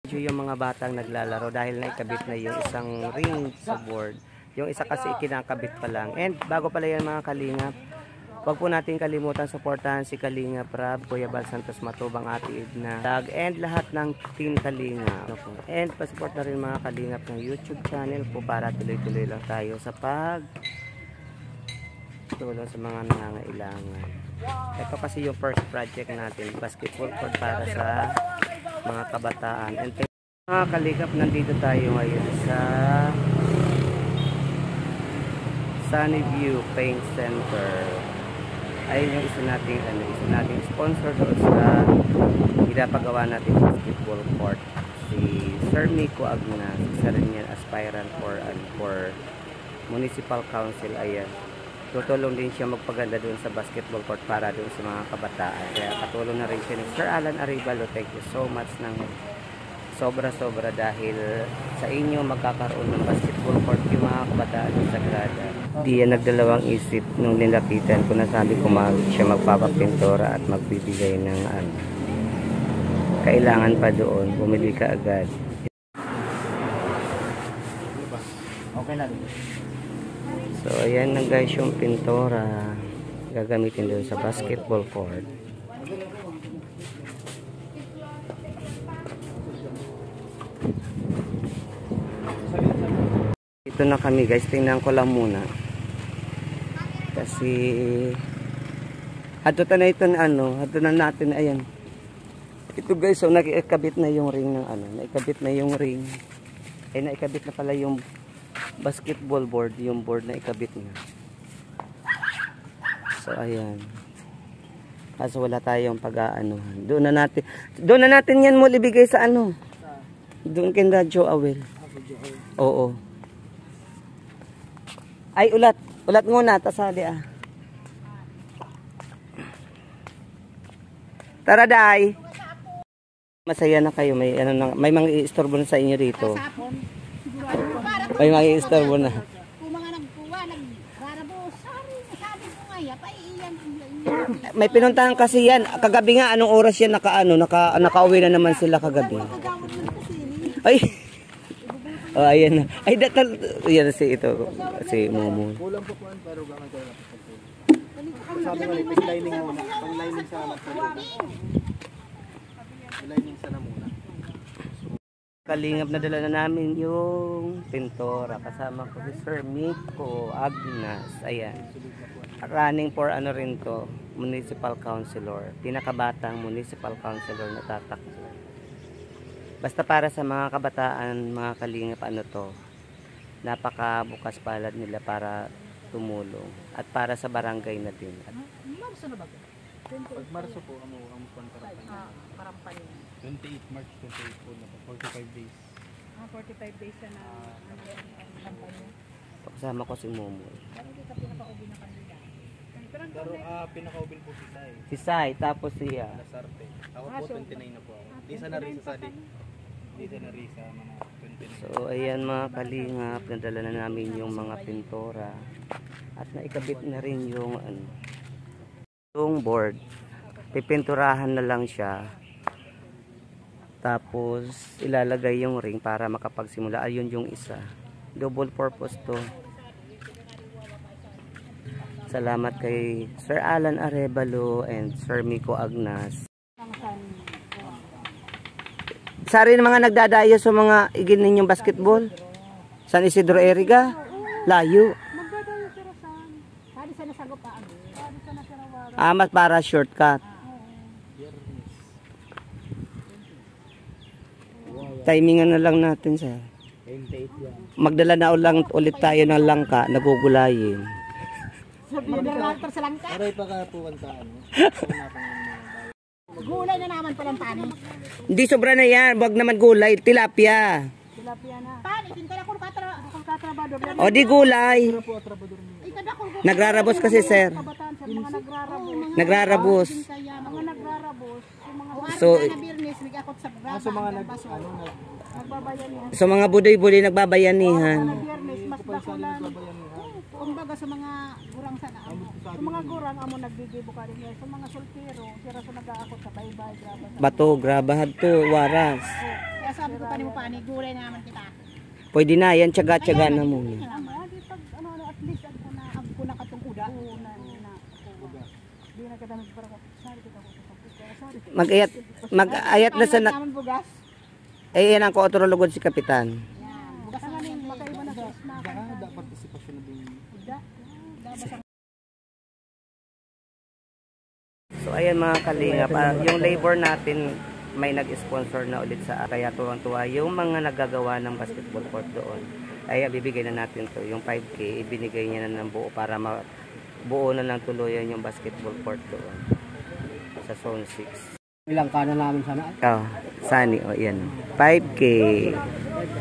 Yung mga batang naglalaro dahil naikabit na yung isang ring sa board. Yung isa kasi ikinakabit pa lang. And bago pala yan mga kalingap, huwag po natin kalimutan suportahan si Kalingap Rab, Kuya Bal Santos Matubang, Ate Edna, and lahat ng Team Kalingap. And pasupport na rin mga kalingap ng YouTube channel po para tuloy-tuloy lang tayo sa tulong sa mga nangangailangan. Ito kasi yung first project natin, basketball court para sa mga kabataan. And mga kalingap, nandito tayo ngayon sa Sunnyview Paint Center. Ayun yung isa nating sponsor doon sa pinapagawa natin basketball court. Si Sir Miko Agna, isa rin yan aspirant for Municipal Council. Ayan, tutulong din siya magpaganda doon sa basketball court para doon sa mga kabataan. Kaya katulong na rin siya ni Sir Alan Arevalo. Thank you so much ng sobra-sobra dahil sa inyo magkakaroon ng basketball court yung mga kabataan sa Sagrada. Di yan nagdalawang isip nung nilapitan ko na sabi ko siya magpapapintura at magbibigay ng kailangan pa doon. Bumili ka agad. Okay na. So ayan na guys yung pintura gagamitin doon sa basketball court. Ito na kami guys, tingnan ko lang muna kasi hadutan na ito hadutan natin. Ayan, ito guys, so naikabit na yung ring ng naikabit na yung ring, ay naikabit na pala yung basketball board, yung board na ikabit na. So ayan, kaso wala tayong pag-aanuhan. Doon na natin yan mo ibigay sa doon kay Joel. Oo. Ay, ulat muna, tasali Tara, Day. Masaya na kayo, may may mga i-istorbo na sa inyo dito. May mga i-istorbo na. Kung mga nagkuha, nagrarabos, sabi ko nga, paiiyan. May pinuntahan kasi yan. Kagabi nga, anong oras yan nakauwi na naman sila kagabi. Ay. Oh, ayan na. Ay, yan si Momo. Kulang po kuan pero gamay ko na po. Sabi ko lining muna. Pang-lining sa lining sana muna. Kalingap na dala na namin yung pintura. Kasama ko si Sir Miko Agnas. Ayan. Running for rin to, Municipal Councilor. Pinakabatang Municipal Councilor na tatakbo. Basta para sa mga kabataan, mga kalingap, napakabukas palad nila para tumulong. At para sa barangay na din. Marso na ba? Pag Marso po, ang Karampan yun. 28 March 28 po na 45 days. 45 days na kampanya. Kasama ko si Momo. Parang hindi ka pinaka-ubi na kanila. Pero pinaka-ubil po si Sai. Si Sai, tapos siya. Lasarte. Ako po 29 na po ako. Di sa Narisa sa Dito na Risa, mga 29. So ayan mga kalingap, nadala na namin yung mga pintura at naikabit na rin yung yung board. Pipinturahan na lang siya, tapos ilalagay yung ring para makapagsimula. Ayun yung isa, double purpose to. Salamat kay Sir Alan Arevalo and Sir Miko Agnas. Sa rin mga nagdadayo sa mga igin ninyong basketball? San Isidro Eriga? Layo. Magdadayo sila saan? Saan sa nasagupaan? Saan sa nasarawara? Mas para shortcut. Timingan na lang natin sa. Magdala na ulit tayo ng langka, nagugulayin. Sabihin na lang sa langka. Aray pa ka po kantaan. Gulay na naman palang tani. Hindi sobra na yan, wag naman gulay, tilapia. Tilapia na. Tani, pintala ko katrabador. O di gulay. Nagrarabos kasi sir. Mga nagrarabos. Nagrarabos. Mga nagrarabos. So, nagbabayanihan. so mga budoy-budoy nagbabayanihan. Biyernes, mas bakulan. Kumbaga sa mga gurang sana. Sa mga gurang amo nagbigibo ka rin. Sa mga soltero, sira sa nag-aakot sa baybay, graba. Bato, grabahad to, waras. Kaya sabi ko pa ni mo pa, gulay na naman kita. Pwede na, yan, tsaga-tsaga na muna. Di pag ano at least ako na katong uda. Di na kita para ko. Sorry kita ko. Mag-ayat na sa naman bugas. eh yan ang kontrolugod si Kapitan. Yan. Bugas na rin makaiba na gas na. Baka partisipasyon na din. Uda. So ayan mga kalingap, yung labor natin may nag-sponsor na ulit sa kaya tuwang-tuwa yung mga naggagawa ng basketball court doon. Ay bibigay na natin to, yung 5K ibinigay niya na ng buo para buo na lang tuluyan yung basketball court doon sa zone 6. Ilang kana namin sana? Oh, Sunny, oh yan. 5K.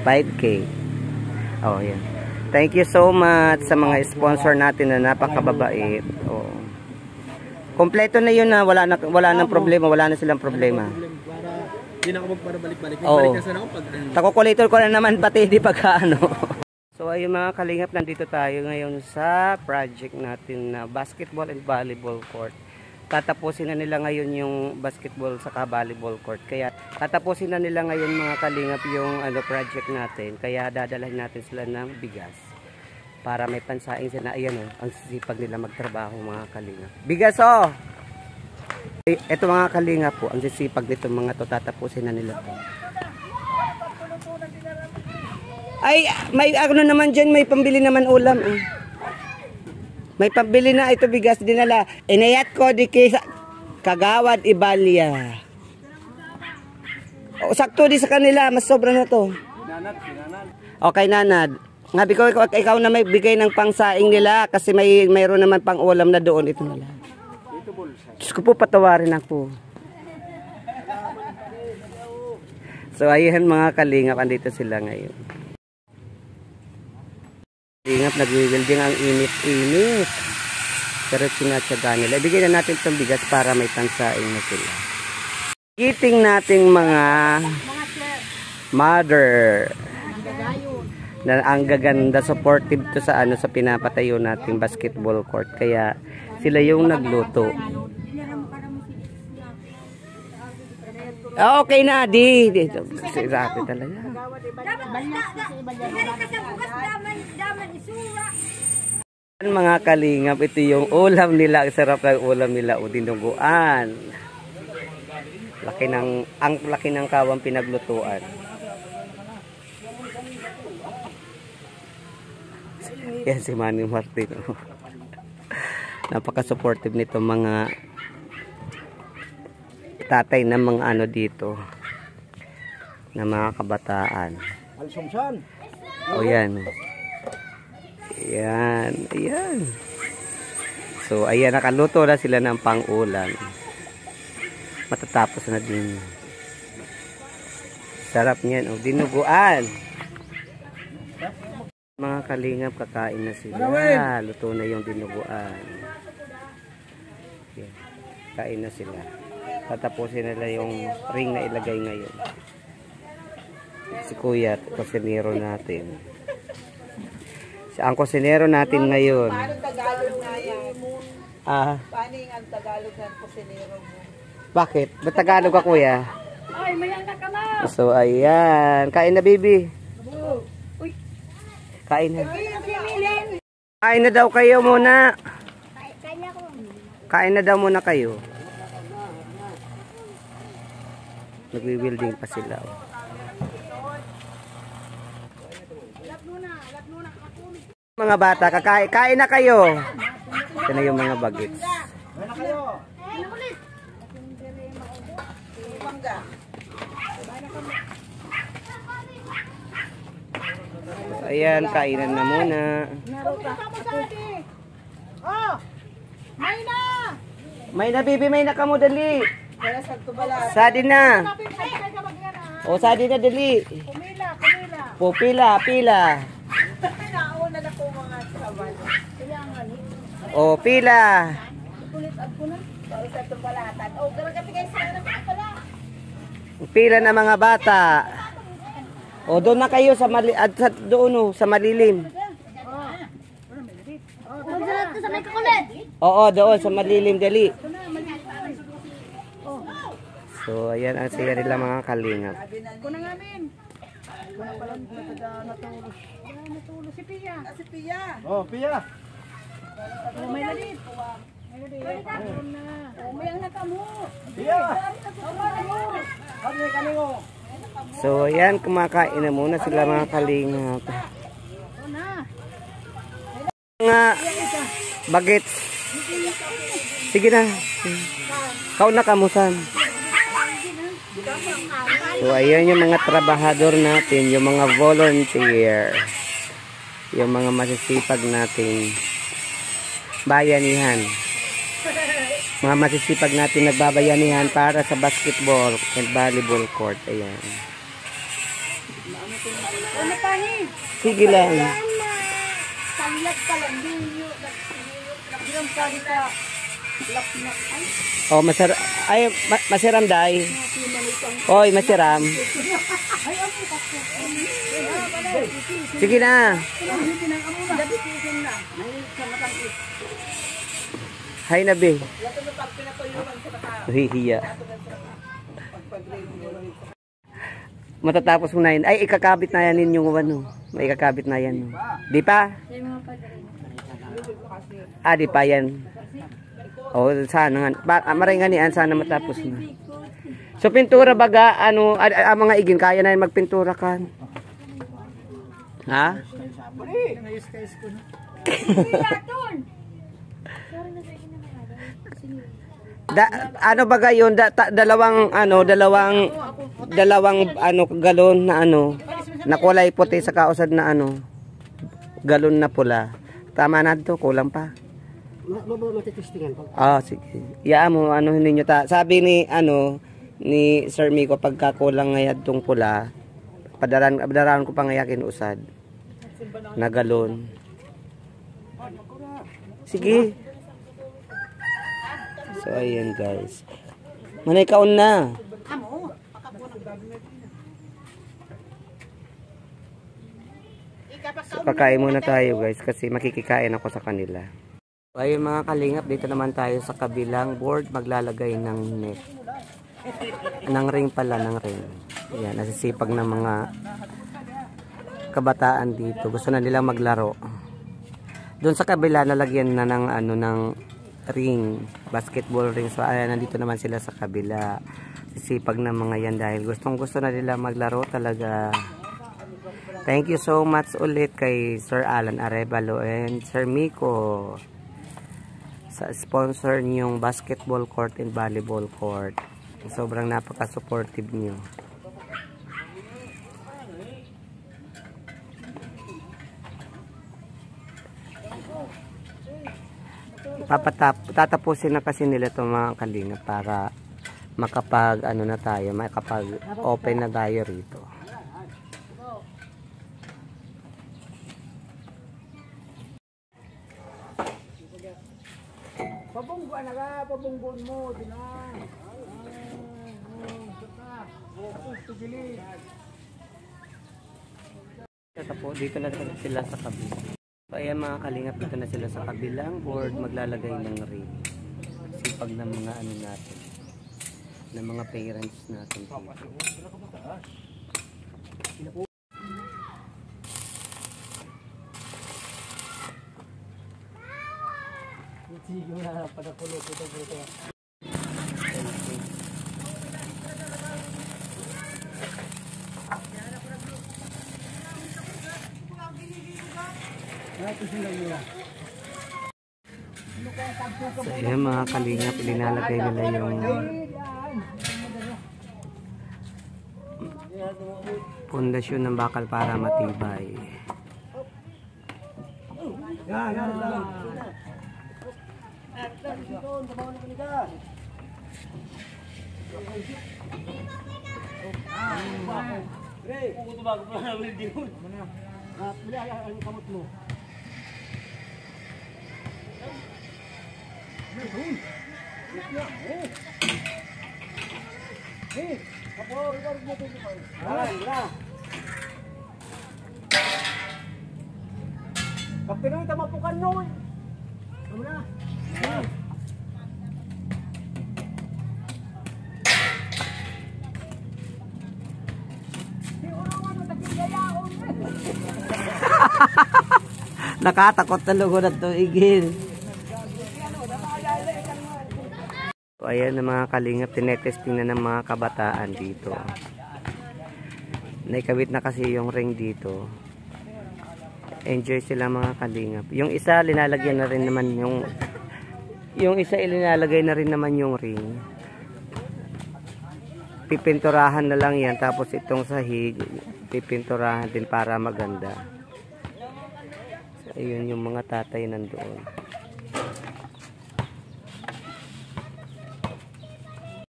5K. Oh, yan. Thank you so much sa mga sponsor natin na napakababait. Oh. Kompleto na yun na wala nang problema, wala na silang problema. Para hindi na ako magparabalik-balik. Oo. Balik na sana ako pag Takukulitor ko na naman pati di pagkaano. So ayun mga kalingap, nandito tayo ngayon sa project natin na basketball and volleyball court. Tatapusin na nila ngayon yung basketball sa volleyball court. Kaya tatapusin na nila ngayon mga kalingap yung project natin. Kaya dadalhin natin sila ng bigas para may pansaing sila. Ayan ang sisipag nila magtrabaho mga kalingap. Bigas oh! Ito mga kalingap po, ang sisipag nito mga to, tatapusin na nila po. Ay, may ano naman dyan, may pambili naman ulam. May pambili na ito bigas dinala. Inayat ko di kay Kagawad Ibalya. O, sakto di sa kanila, mas sobra na to. Okay, Nanad. Ngabi ko, ikaw na may bigay ng pangsaing nila kasi mayroon naman pang ulam na doon. Ito na lang. Diyos ko po, patawarin ako. So, ayun mga kalingap, andito sila ngayon. Kalingap, nag-welding ang init-init. Pero sinatsaga nila. Ibigay na natin itong bigas para may pansaing na sila. Eating nating mga mother. Na ang gaganda, supportive to sa sa pinapatayo nating basketball court. Kaya sila yung nagluto. Okay na, di. Si Rapi talaga. Mga kalingap, ito yung ulam nila. Ang sarap ng ulam nila, o dinuguan. Ang laki ng kawang pinaglutuan. Yan si Manny Martin. Napaka-supportive nito mga tatay ng mga dito na mga kabataan. Alsumsan. O yan. Ayan. Ayan. So ayan, nakaluto na sila ng pang-ulam. Matatapos na din. Sarap niyan. O, dinuguan. Mga kalingap, kakain na sila. Luto na yung dinuguan. Ayan. Kain na sila. Tatapusin nila yung ring na ilagay ngayon. Si Kuya, kusinero natin. Ang kusinero natin ngayon. Paano Tagalog na yan? Paano yung ang Tagalog ng kusinero mo? Bakit? Ba't Tagalog ka, Kuya? Ay, may anak ka na! So, ayan. Kain na, baby. Kain na. Kain na daw kayo muna. Kain na daw muna kayo. Nagwi-welding pa sila. Mga bata, kain na kayo. Ito na yung mga bagets. Ayan, kainan na muna. Oh! May na! May na, baby, may na ka mo, dali. Sadi na. O, sadi na, dali. Kumila. Pila. Nauna na po mga sabal. O, pila. Pila na mga bata. O, doon na kayo sa malilim. Oo, doon sa malilim, dali. So, ayan ang saya nila mga kalingap. Kuna namin. Kuna pala natulog. Natulog si Pia. Si Pia. Oh, Pia. Oh, may ladit. May ladit. Ayun na. Oh, may ang nakamo. Pia. Kami mo. So, ayan, kumakain na muna sila mga kalingap. Oh na. Mga bagets. Sige na. Kau na kamusan. So, ayan yung mga trabahador natin, yung mga volunteer. Yung mga masisipag nating bayanihan. Mga masisipag natin nagbabayanihan para sa basketball and volleyball court. Ayan. Ano pa ni? Sige lang. Sanlat ka lang. Nagbilang ka dito. Oh, masiram dai. Oy, masiram. Sige na. Hay na be. Hihiya. Matatapos mo na yun. Ay, ikakabit na yan yung ano. May ikakabit na yan. Di pa? Ah, di pa yan. Oh, sana nga. Maray nga niyan, sana matapos na. So, pintura baga, ano, ang mga igin, kaya na yung magpintura kan? Ha? Ano baga yun? Dalawang galon na ano, na kulay puti sa kausad na ano, galon na pula. Tama na to, kulang pa. Ah, sige. Iyaan mo, ano ninyo ta. Sabi ni, ni Sir Miko, pagkakulang ngayad tong pula, padaran ko pa ngayakin usad. Na galon. Sige. So, ayan guys. Manay kaon na. So, kakain muna tayo guys kasi makikikain ako sa kanila. So, ayun mga kalingap, dito naman tayo sa kabilang board maglalagay ng net. Ng ring pala, ng ring. Ayan, nasisipag ng mga kabataan dito. Gusto na nilang maglaro. Doon sa kabila nalagyan na ng ng ring, basketball ring. So ayan, nandito naman sila sa kabila. Sisipag ng mga yan dahil gustong-gusto na nila maglaro talaga. Thank you so much ulit kay Sir Alan Arevalo and Sir Miko sa sponsor niyong basketball court and volleyball court. Sobrang napaka-supportive niyo. Tatapusin na kasi nila itong mga kalinga para makapag na tayo, makapag open na tayo rito. Pabungguan na ka, pabungguan mo, di na. Dito na sila sa kabila. So, ayan mga kalingap, dito na sila sa kabilang board maglalagay ng ring. Sipag ng mga natin, ng mga parents natin. So, ayan mga kalingap, linalagay nila yung pundasyon ng bakal para matibay. Kapinoy tamapukan noy. Ano na? Nakatakot na lugo na tuigin. So, ayan na mga kalingap, tinetesting na ng mga kabataan dito. Naikabit na kasi yung ring dito. Enjoy sila mga kalingap. Yung isa linalagyan na rin naman yung isa ilinalagay na rin naman yung ring. Pipinturahan na lang yan, tapos itong sahig pipinturahan din para maganda. So, ayun yung mga tatay nandoon.